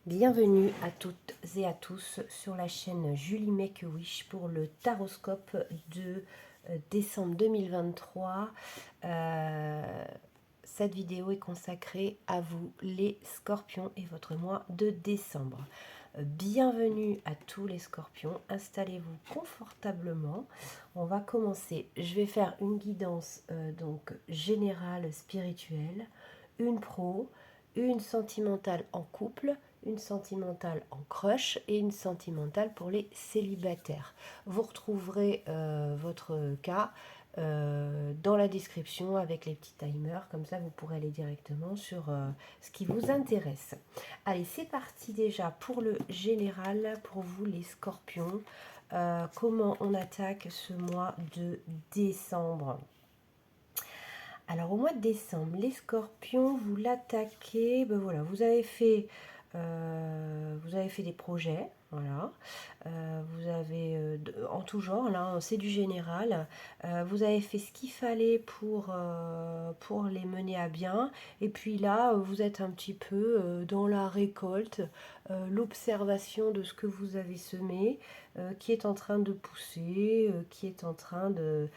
Bienvenue à toutes et à tous sur la chaîne Julie Make a Wish pour le taroscope de décembre 2023. Cette vidéo est consacrée à vous les scorpions et votre mois de décembre. Bienvenue à tous les scorpions, installez-vous confortablement. On va commencer, je vais faire une guidance donc générale spirituelle, une pro, une sentimentale en couple, une sentimentale en crush et une sentimentale pour les célibataires. Vous retrouverez votre cas dans la description avec les petits timers, comme ça vous pourrez aller directement sur ce qui vous intéresse. Allez, c'est parti déjà pour le général, pour vous les scorpions. Comment on attaque ce mois de décembre? Alors au mois de décembre, les scorpions, vous l'attaquez, ben voilà, vous avez fait des projets, voilà, vous avez en tout genre, là c'est du général, vous avez fait ce qu'il fallait pour les mener à bien, et puis là vous êtes un petit peu dans la récolte, l'observation de ce que vous avez semé, qui est en train de pousser, qui est en train de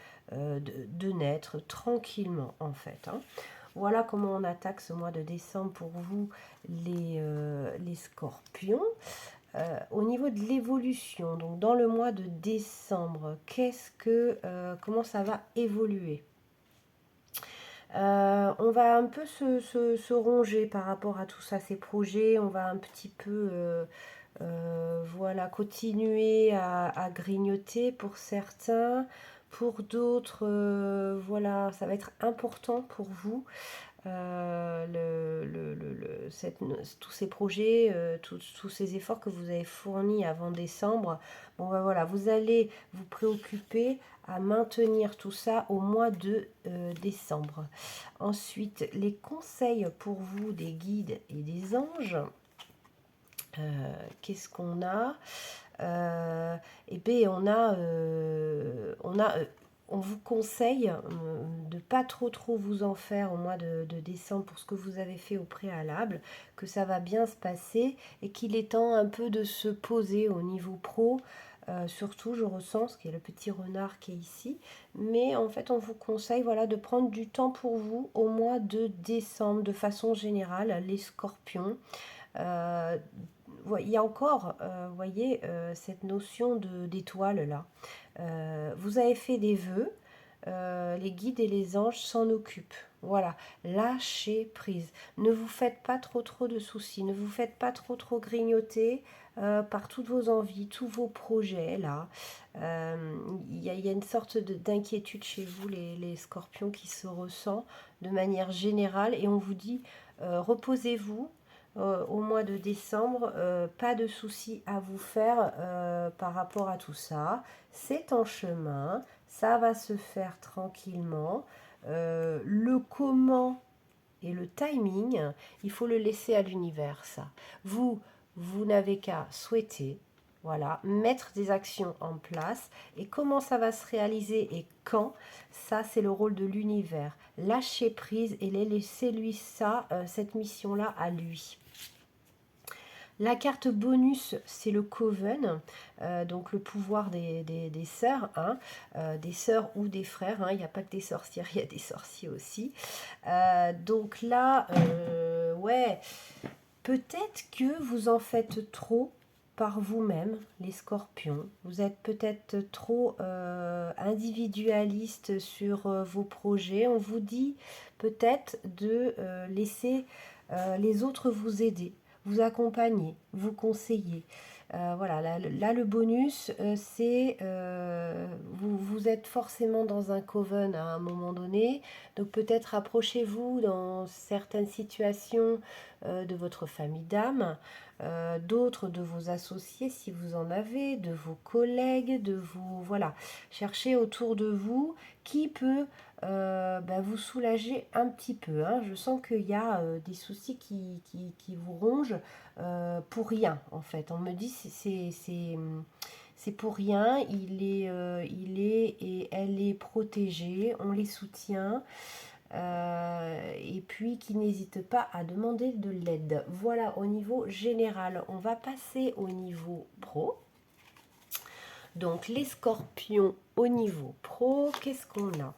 naître tranquillement en fait. Hein. Voilà comment on attaque ce mois de décembre pour vous les scorpions. Au niveau de l'évolution, donc dans le mois de décembre, comment ça va évoluer? On va un peu se ronger par rapport à tout ça, ces projets. On va un petit peu voilà, continuer à grignoter pour certains. Pour d'autres, voilà, ça va être important pour vous. Tous ces projets, tous ces efforts que vous avez fournis avant décembre, bon ben voilà, vous allez vous préoccuper à maintenir tout ça au mois de décembre. Ensuite, les conseils pour vous des guides et des anges. Qu'est-ce qu'on a? Et bien on vous conseille de pas trop vous en faire au mois de décembre pour ce que vous avez fait au préalable, que ça va bien se passer et qu'il est temps un peu de se poser au niveau pro. Surtout, je ressens, ce qu'il y a le petit renard qui est ici, mais en fait, on vous conseille voilà, de prendre du temps pour vous au mois de décembre, de façon générale, les scorpions. Euh, il y a encore, voyez, cette notion d'étoile là. Vous avez fait des vœux, les guides et les anges s'en occupent. Voilà, lâchez prise. Ne vous faites pas trop de soucis, ne vous faites pas trop grignoter par toutes vos envies, tous vos projets là. Il y a une sorte d'inquiétude chez vous, les scorpions, qui se ressent de manière générale et on vous dit reposez-vous. Au mois de décembre, pas de soucis à vous faire par rapport à tout ça. C'est en chemin, ça va se faire tranquillement. Le comment et le timing, il faut le laisser à l'univers, ça. Vous n'avez qu'à souhaiter, voilà, mettre des actions en place. Et comment ça va se réaliser et quand, ça, c'est le rôle de l'univers. Lâcher prise et laisser lui ça, cette mission-là à lui. La carte bonus, c'est le Coven, donc le pouvoir des sœurs, hein, des sœurs ou des frères. Hein, il n'y a pas que des sorcières, il y a des sorciers aussi. Donc là, ouais, peut-être que vous en faites trop par vous-même, les scorpions. Vous êtes peut-être trop individualiste sur vos projets. On vous dit peut-être de laisser les autres vous aider, vous accompagner, vous conseiller. Voilà, là, le bonus, c'est vous êtes forcément dans un coven à un moment donné, donc peut-être approchez-vous dans certaines situations de votre famille d'âme, d'autres de vos associés si vous en avez, de vos collègues, de vos... Voilà, cherchez autour de vous qui peut vous soulager un petit peu. Hein. Je sens qu'il y a des soucis qui vous rongent pour rien, en fait. On me dit c'est pour rien, il est et elle est protégée, on les soutient. et puis qui n'hésite pas à demander de l'aide. Voilà au niveau général. On va passer au niveau pro. Donc les scorpions au niveau pro, qu'est-ce qu'on a?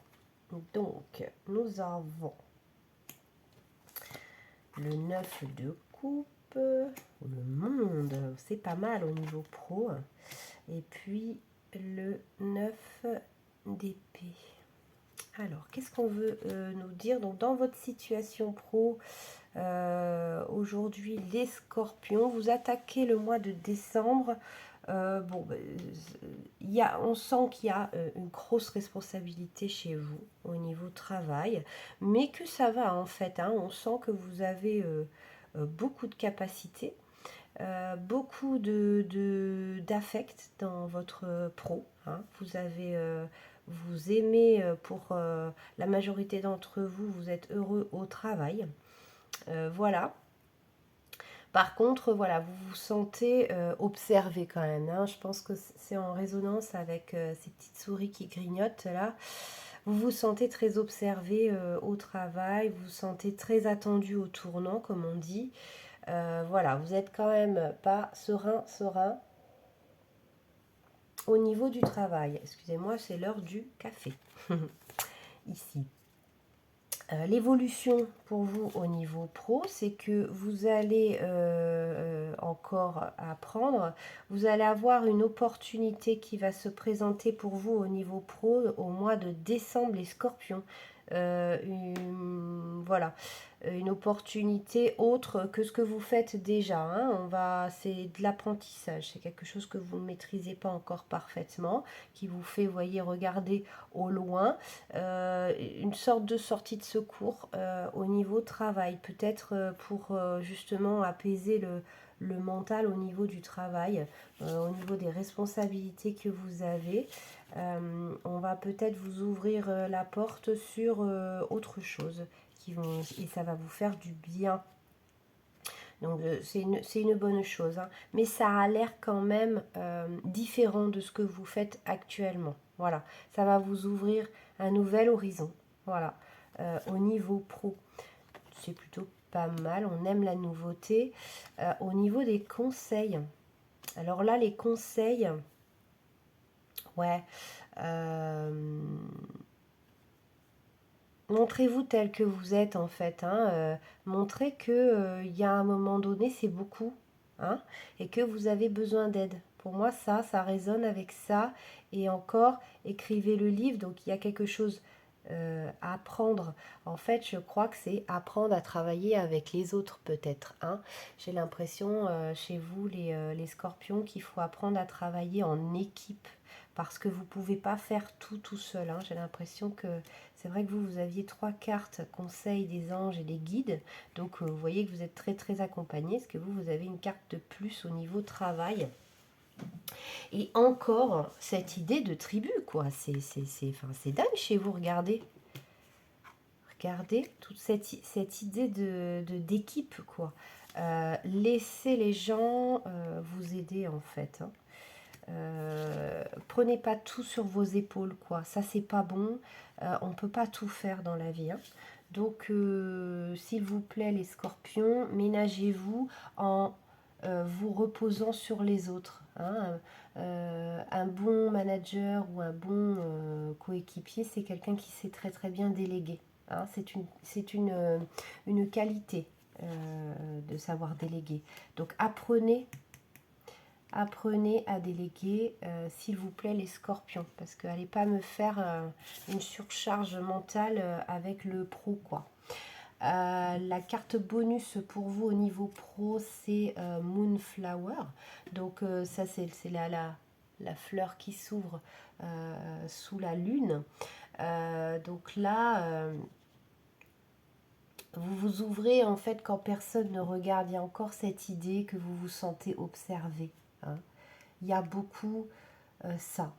Donc nous avons le 9 de coupe, le monde, c'est pas mal au niveau pro. Et puis le 9 d'épée. Alors, qu'est-ce qu'on veut nous dire? Donc, dans votre situation pro, aujourd'hui, les scorpions, vous attaquez le mois de décembre. Bon, on sent qu'il y a une grosse responsabilité chez vous au niveau travail, mais que ça va en fait. Hein, on sent que vous avez beaucoup de capacités. Beaucoup d'affect dans votre pro. Hein. Vous aimez, pour la majorité d'entre vous, vous êtes heureux au travail. Voilà. Par contre, voilà, vous vous sentez observé quand même. Hein. Je pense que c'est en résonance avec ces petites souris qui grignotent là. Vous vous sentez très observé au travail, vous vous sentez très attendu au tournant, comme on dit. Voilà, vous êtes quand même pas serein au niveau du travail. Excusez-moi, c'est l'heure du café. Ici. L'évolution pour vous au niveau pro, c'est que vous allez encore apprendre, vous allez avoir une opportunité qui va se présenter pour vous au niveau pro au mois de décembre, les scorpions. Voilà, une opportunité autre que ce que vous faites déjà. Hein. C'est de l'apprentissage, c'est quelque chose que vous ne maîtrisez pas encore parfaitement, qui vous fait, voyez, regarder au loin. Une sorte de sortie de secours au niveau travail, peut-être pour justement apaiser le mental au niveau du travail, au niveau des responsabilités que vous avez. On va peut-être vous ouvrir la porte sur autre chose et ça va vous faire du bien. Donc c'est une bonne chose, hein. Mais ça a l'air quand même différent de ce que vous faites actuellement. Voilà, ça va vous ouvrir un nouvel horizon. Voilà, au niveau pro, c'est plutôt pas mal. On aime la nouveauté. Au niveau des conseils, alors là, les conseils, ouais. Montrez-vous tel que vous êtes en fait. Hein, montrez que il y a un moment donné, c'est beaucoup. Hein, et que vous avez besoin d'aide. Pour moi, ça résonne avec ça. Et encore, écrivez le livre. Donc, il y a quelque chose à apprendre. En fait, je crois que c'est apprendre à travailler avec les autres, peut-être. Hein. J'ai l'impression, chez vous, les scorpions, qu'il faut apprendre à travailler en équipe. Parce que vous ne pouvez pas faire tout seul. Hein. J'ai l'impression que c'est vrai que vous aviez 3 cartes conseils des anges et des guides. Donc, vous voyez que vous êtes très accompagné. Parce que vous avez une carte de plus au niveau travail. Et encore, cette idée de tribu, quoi. C'est dingue chez vous, regardez. Regardez toute cette idée d'équipe, quoi. Laissez les gens vous aider, en fait. Hein. Prenez pas tout sur vos épaules, quoi. Ça, c'est pas bon. On peut pas tout faire dans la vie. Hein. Donc, s'il vous plaît, les scorpions, ménagez-vous en vous reposant sur les autres. Hein. Un bon manager ou un bon coéquipier, c'est quelqu'un qui sait très bien déléguer. Hein. C'est une qualité de savoir déléguer. Donc, apprenez à déléguer, s'il vous plaît, les scorpions. Parce que n'allez pas me faire une surcharge mentale avec le pro, quoi. La carte bonus pour vous au niveau pro, c'est Moonflower. Donc ça, c'est la fleur qui s'ouvre sous la lune. Donc là, vous vous ouvrez en fait quand personne ne regarde. Il y a encore cette idée que vous vous sentez observé. Hein. Il y a beaucoup ça.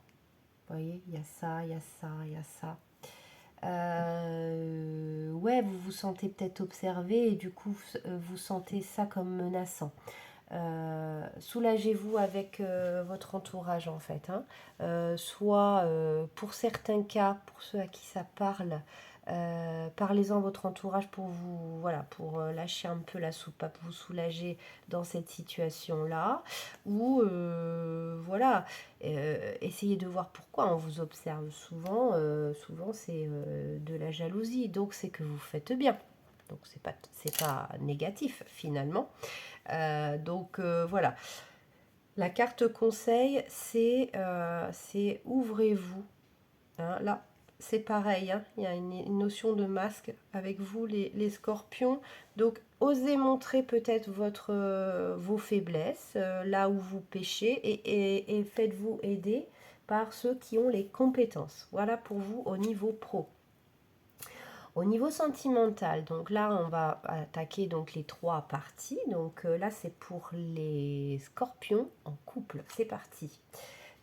Vous voyez, il y a ça, il y a ça, il y a ça. Ouais, vous vous sentez peut-être observé et du coup, vous sentez ça comme menaçant. Soulagez-vous avec votre entourage en fait. Hein. Soit pour certains cas, pour ceux à qui ça parle, Parlez-en à votre entourage pour vous, voilà, pour lâcher un peu la soupape, vous soulager dans cette situation-là. Ou voilà, essayez de voir pourquoi on vous observe souvent. Souvent, c'est de la jalousie, donc c'est que vous faites bien. Donc c'est pas négatif finalement. Voilà. La carte conseil, c'est ouvrez-vous. Hein, là, c'est pareil, hein, il y a une notion de masque avec vous, les scorpions. Donc, osez montrer peut-être vos faiblesses, là où vous péchez, et faites-vous aider par ceux qui ont les compétences. Voilà pour vous au niveau pro. Au niveau sentimental, donc là, on va attaquer donc les 3 parties. Donc là, c'est pour les scorpions en couple. C'est parti.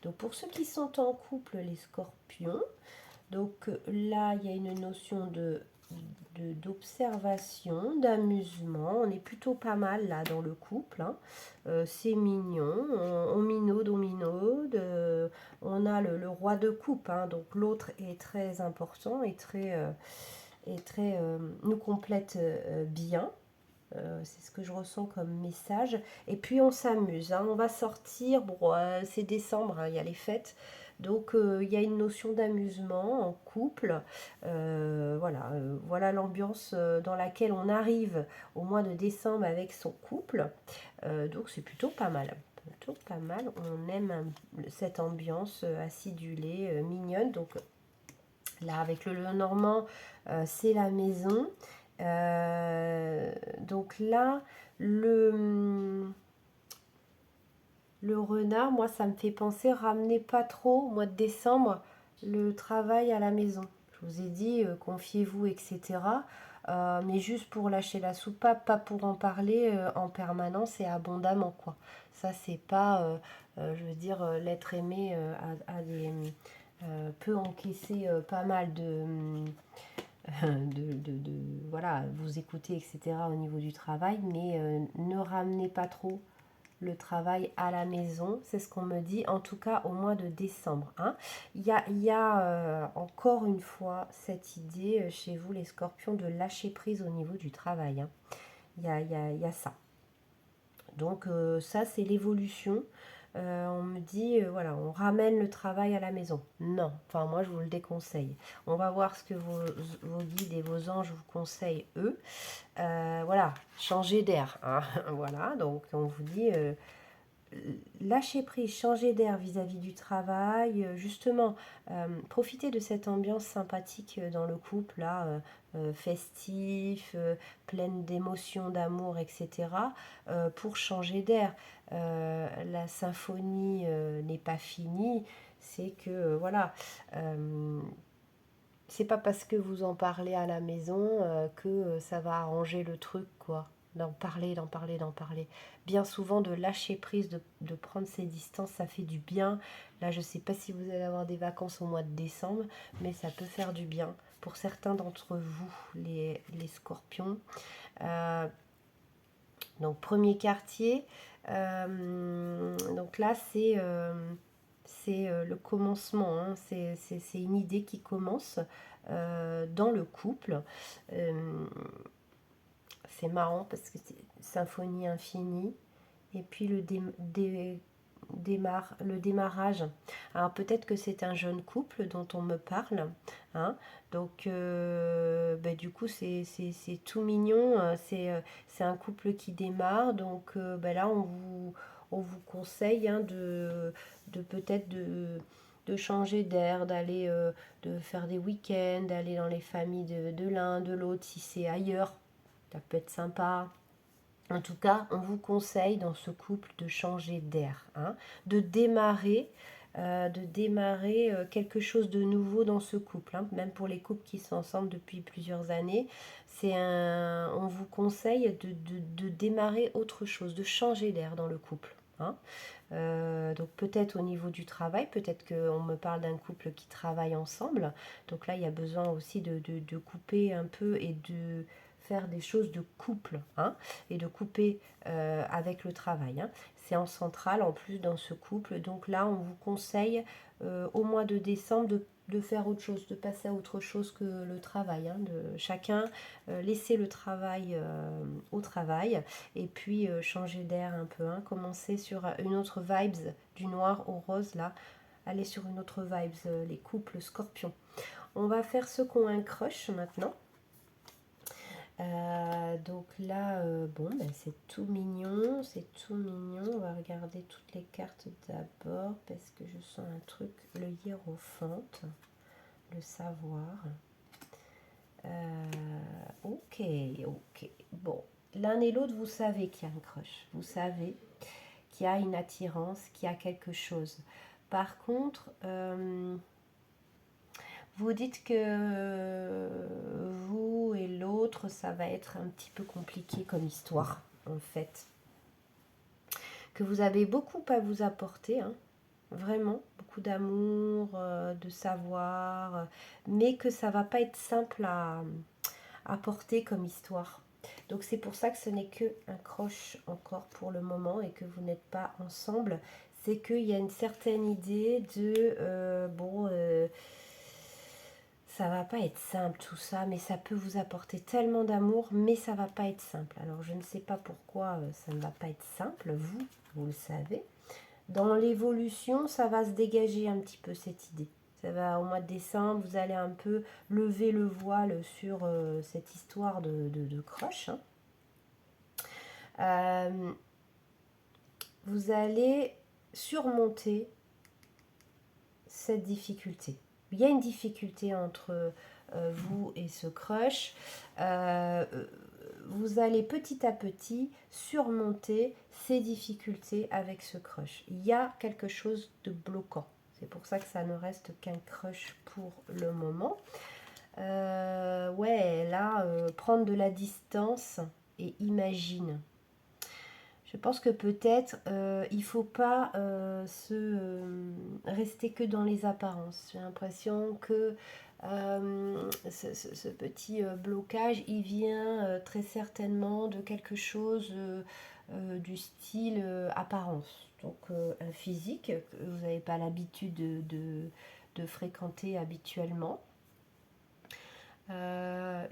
Donc pour ceux qui sont en couple, les scorpions, donc là, il y a une notion d'observation, d'amusement. On est plutôt pas mal là dans le couple. Hein. C'est mignon. On minaude, on minaude. On a le roi de coupe. Hein. Donc l'autre est très important et nous complète bien. C'est ce que je ressens comme message. Et puis on s'amuse. Hein. On va sortir. Bon, c'est décembre, hein, il y a les fêtes. Donc il y a une notion d'amusement en couple. Voilà l'ambiance dans laquelle on arrive au mois de décembre avec son couple. Donc c'est plutôt pas mal. Plutôt pas mal. On aime cette ambiance acidulée, mignonne. Donc là avec le normand, c'est la maison. Donc là, le renard, moi, ça me fait penser, ramenez pas trop au mois de décembre le travail à la maison. Je vous ai dit, confiez-vous, etc. Mais juste pour lâcher la soupape, pas pour en parler en permanence et abondamment, quoi. Ça, c'est pas, je veux dire, l'être aimé peut encaisser pas mal voilà, vous écouter, etc. au niveau du travail, mais ne ramenez pas trop le travail à la maison, c'est ce qu'on me dit, en tout cas au mois de décembre. Hein. Il y a encore une fois cette idée chez vous, les scorpions, de lâcher prise au niveau du travail. Hein. Il y a ça. Donc ça, c'est l'évolution. On me dit, voilà, on ramène le travail à la maison. Non, enfin moi je vous le déconseille. On va voir ce que vos guides et vos anges vous conseillent, eux. Voilà, changer d'air. Hein. Voilà, donc on vous dit, lâcher prise, changer d'air vis-à-vis du travail, justement, profiter de cette ambiance sympathique dans le couple, là, festif, pleine d'émotions, d'amour, etc., pour changer d'air. La symphonie n'est pas finie, c'est que, voilà, c'est pas parce que vous en parlez à la maison que ça va arranger le truc, quoi. D'en parler, d'en parler, d'en parler. Bien souvent, de lâcher prise, de prendre ses distances, ça fait du bien. Là, je sais pas si vous allez avoir des vacances au mois de décembre, mais ça peut faire du bien. Pour certains d'entre vous, les scorpions. Donc, premier quartier. Donc là, c'est le commencement, hein. C'est une idée qui commence dans le couple. C'est marrant parce que c'est symphonie infinie. Et puis le démarrage. Alors peut-être que c'est un jeune couple dont on me parle. Hein. Donc du coup c'est tout mignon. C'est un couple qui démarre. Donc là on vous conseille hein, de peut-être de changer d'air, d'aller de faire des week-ends, d'aller dans les familles de l'un, de l'autre si c'est ailleurs. Ça peut être sympa. En tout cas, on vous conseille dans ce couple de changer d'air, hein, de démarrer quelque chose de nouveau dans ce couple. Hein, même pour les couples qui sont ensemble depuis plusieurs années, on vous conseille de démarrer autre chose, de changer d'air dans le couple. Hein. Donc peut-être au niveau du travail, peut-être qu'on me parle d'un couple qui travaille ensemble. Donc là, il y a besoin aussi de couper un peu et de faire des choses de couple, hein, et de couper avec le travail, hein. C'est en centrale en plus dans ce couple. Donc là, on vous conseille au mois de décembre de faire autre chose, de passer à autre chose que le travail, hein, de chacun laisser le travail au travail et puis changer d'air un peu, hein, commencer sur une autre vibes du noir au rose là, aller sur une autre vibes, les couples scorpions. On va faire ceux qui ont un crush maintenant. Donc là, bon, ben c'est tout mignon, c'est tout mignon. On va regarder toutes les cartes d'abord parce que je sens un truc, le hiérophante, le savoir. Ok, ok. Bon, l'un et l'autre, vous savez qu'il y a un crush, vous savez qu'il y a une attirance, qu'il y a quelque chose. Par contre, vous dites que vous et l'autre, ça va être un petit peu compliqué comme histoire, en fait. Que vous avez beaucoup à vous apporter, hein, vraiment, beaucoup d'amour, de savoir, mais que ça va pas être simple à porter comme histoire. Donc c'est pour ça que ce n'est que un croche encore pour le moment et que vous n'êtes pas ensemble. C'est qu'il y a une certaine idée de ça va pas être simple tout ça, mais ça peut vous apporter tellement d'amour, mais ça va pas être simple. Alors je ne sais pas pourquoi ça ne va pas être simple, vous le savez. Dans l'évolution, ça va se dégager un petit peu cette idée. Ça va au mois de décembre, vous allez un peu lever le voile sur cette histoire de croche, hein. Vous allez surmonter cette difficulté. Il y a une difficulté entre vous et ce crush. Vous allez petit à petit surmonter ces difficultés avec ce crush. Il y a quelque chose de bloquant. C'est pour ça que ça ne reste qu'un crush pour le moment. Ouais, là, prendre de la distance et imagine. Je pense que peut-être il ne faut pas rester que dans les apparences. J'ai l'impression que ce petit blocage, il vient très certainement de quelque chose du style apparence. Donc un physique que vous n'avez pas l'habitude de fréquenter habituellement. Un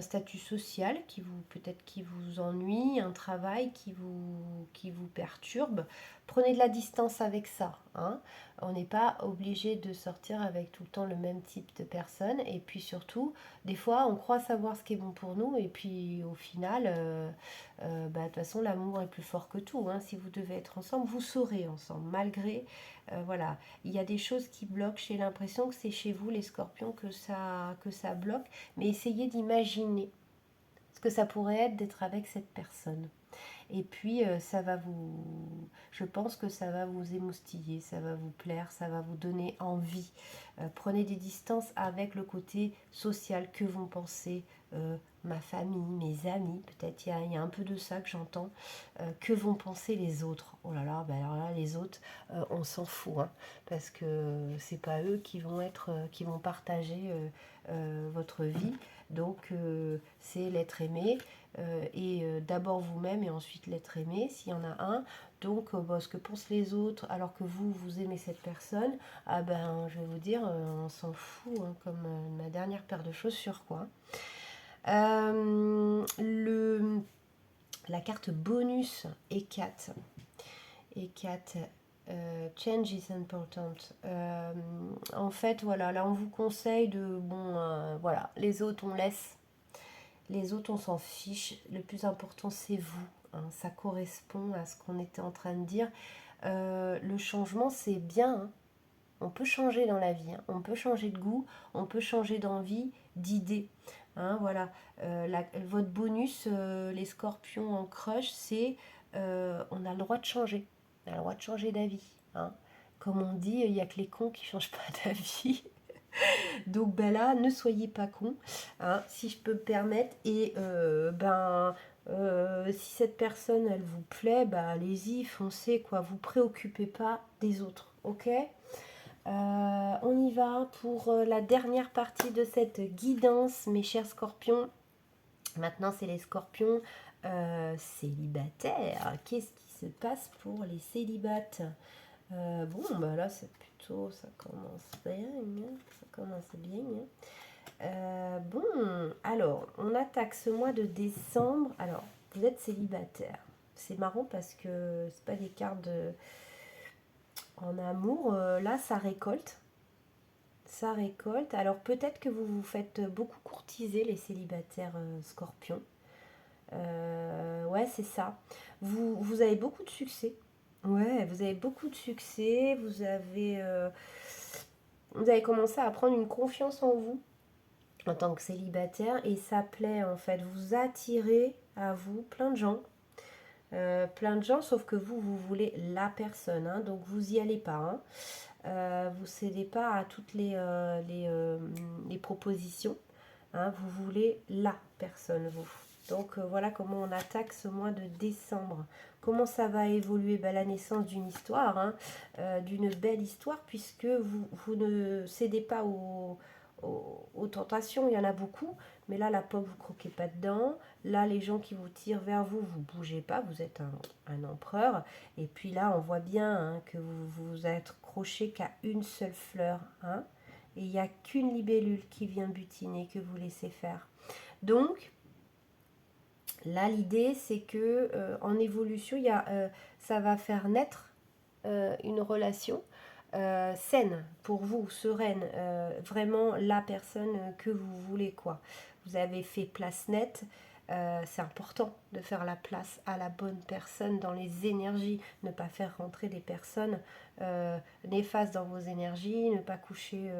statut social qui vous peut-être qui vous ennuie, un travail qui vous perturbe. Prenez de la distance avec ça, hein. On n'est pas obligé de sortir avec tout le temps le même type de personne. Et puis surtout, des fois, on croit savoir ce qui est bon pour nous. Et puis au final, de toute façon, l'amour est plus fort que tout, hein. Si vous devez être ensemble, vous serez ensemble, malgré voilà, il y a des choses qui bloquent. J'ai l'impression que c'est chez vous, les scorpions, que ça bloque. Mais essayez d'imaginer ce que ça pourrait être d'être avec cette personne. Et puis, je pense que ça va vous émoustiller, ça va vous plaire, ça va vous donner envie. Prenez des distances avec le côté social. Que vont penser ma famille, mes amis? Peut-être il y a un peu de ça que j'entends. Que vont penser les autres? Oh là là, alors là, les autres, on s'en fout, hein, parce que c'est pas eux qui vont partager votre vie. Donc, c'est l'être aimé. D'abord vous-même et ensuite l'être aimé, s'il y en a un. Donc, ce que pensent les autres, alors que vous aimez cette personne, ah ben, je vais vous dire, on s'en fout, hein, comme ma dernière paire de chaussures, quoi. La carte bonus E4. E4. Change is important. En fait, voilà, là on vous conseille voilà, les autres on laisse. Les autres, on s'en fiche. Le plus important, c'est vous, hein. Ça correspond à ce qu'on était en train de dire. Le changement, c'est bien, hein. On peut changer dans la vie, hein. On peut changer de goût, on peut changer d'envie, d'idée, hein, voilà. Votre bonus, les scorpions en crush, c'est on a le droit de changer. On a le droit de changer d'avis, hein. Comme on dit, il n'y a que les cons qui ne changent pas d'avis. Donc ben là, ne soyez pas cons, hein, si je peux me permettre. Et si cette personne, elle vous plaît, bah, allez-y, foncez, quoi. Vous préoccupez pas des autres, ok. On y va pour la dernière partie de cette guidance, mes chers scorpions. Maintenant, c'est les scorpions célibataires. Qu'est-ce qui se passe pour les célibates? Bon, bah là, c'est plutôt... Ça commence bien, hein. Ça commence bien, hein. Bon, alors, on attaque ce mois de décembre. Alors, vous êtes célibataire. C'est marrant parce que c'est pas des cartes en amour. Là, ça récolte. Ça récolte. Alors, peut-être que vous vous faites beaucoup courtiser, les célibataires scorpions. Ouais, c'est ça. Vous avez beaucoup de succès. Ouais, vous avez beaucoup de succès. Vous avez commencé à prendre une confiance en vous en tant que célibataire et ça plaît en fait. Vous attirez à vous plein de gens. Plein de gens, sauf que vous voulez la personne, hein, donc vous y allez pas. Hein. Vous cédez pas à toutes les propositions. Hein, vous voulez la personne, vous. Donc voilà comment on attaque ce mois de décembre. Comment ça va évoluer? La naissance d'une histoire, hein, d'une belle histoire, puisque vous ne cédez pas aux tentations. Il y en a beaucoup, mais là, la pomme, vous croquez pas dedans. Là, les gens qui vous tirent vers vous, vous bougez pas. Vous êtes un empereur. Et puis là, on voit bien, hein, que vous êtes accroché qu'à une seule fleur. Hein, et il n'y a qu'une libellule qui vient butiner, que vous laissez faire. Donc, là, l'idée, c'est que en évolution, ça va faire naître une relation saine pour vous, sereine, vraiment la personne que vous voulez, quoi. Vous avez fait place nette. C'est important de faire la place à la bonne personne dans les énergies, ne pas faire rentrer des personnes néfastes dans vos énergies, ne pas coucher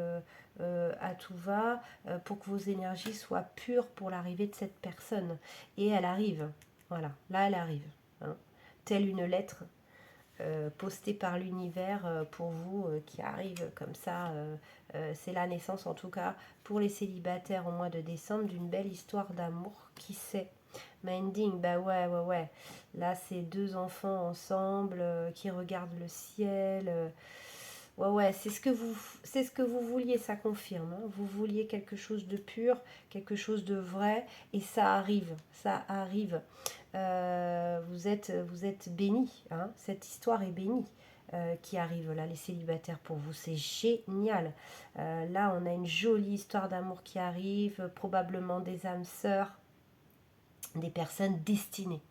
à tout va, pour que vos énergies soient pures pour l'arrivée de cette personne. Et elle arrive, voilà, là elle arrive, hein, telle une lettre postée par l'univers pour vous, qui arrive comme ça. C'est la naissance, en tout cas, pour les célibataires au mois de décembre, d'une belle histoire d'amour. Qui sait? Minding, bah ouais. Là, c'est deux enfants ensemble qui regardent le ciel. Ouais, c'est ce que vous vouliez, ça confirme. Hein. Vous vouliez quelque chose de pur, quelque chose de vrai, et ça arrive, ça arrive. Vous êtes bénis, hein. Cette histoire est bénie. Qui arrive là, les célibataires, pour vous, c'est génial. Là, on a une jolie histoire d'amour qui arrive, probablement des âmes sœurs, des personnes destinées.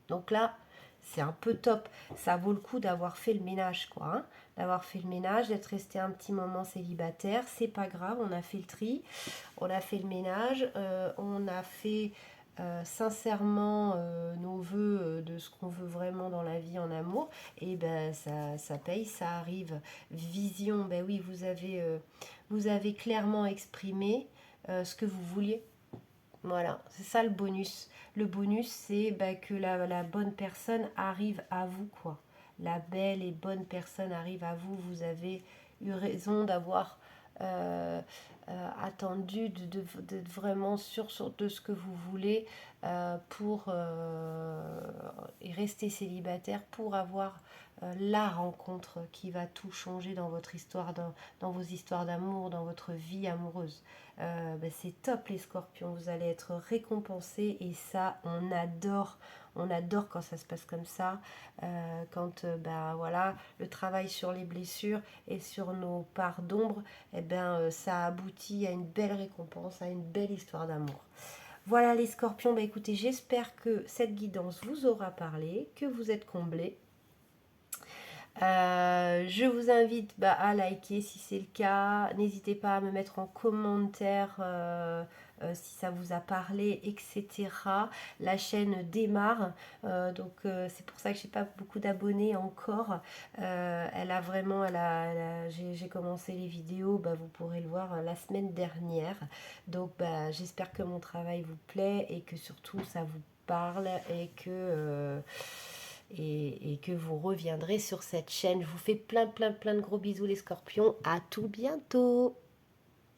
Donc là, c'est un peu top. Ça vaut le coup d'avoir fait le ménage, quoi. Hein, d'avoir fait le ménage, d'être resté un petit moment célibataire. C'est pas grave, on a fait le tri, on a fait le ménage, on a fait sincèrement nos voeux de ce qu'on veut vraiment dans la vie en amour. Et ben ça paye, ça arrive. Vision, ben oui, vous avez clairement exprimé ce que vous vouliez. Voilà, c'est ça le bonus. Le bonus, c'est que la bonne personne arrive à vous, quoi. La belle et bonne personne arrive à vous. Vous avez eu raison d'avoir attendu, d'être vraiment sûr de ce que vous voulez pour et rester célibataire pour avoir la rencontre qui va tout changer dans votre histoire, dans vos histoires d'amour, dans votre vie amoureuse. C'est top, les scorpions, vous allez être récompensés et ça, on adore quand ça se passe comme ça, quand voilà, le travail sur les blessures et sur nos parts d'ombre, ça aboutit à une belle récompense, à une belle histoire d'amour. Voilà les scorpions, écoutez, j'espère que cette guidance vous aura parlé, que vous êtes comblés. Je vous invite à liker si c'est le cas. N'hésitez pas à me mettre en commentaire si ça vous a parlé, etc. La chaîne démarre, donc c'est pour ça que j'ai pas beaucoup d'abonnés encore. J'ai commencé les vidéos, vous pourrez le voir la semaine dernière. Donc j'espère que mon travail vous plaît et que surtout ça vous parle et que vous reviendrez sur cette chaîne. Je vous fais plein de gros bisous les scorpions. À tout bientôt.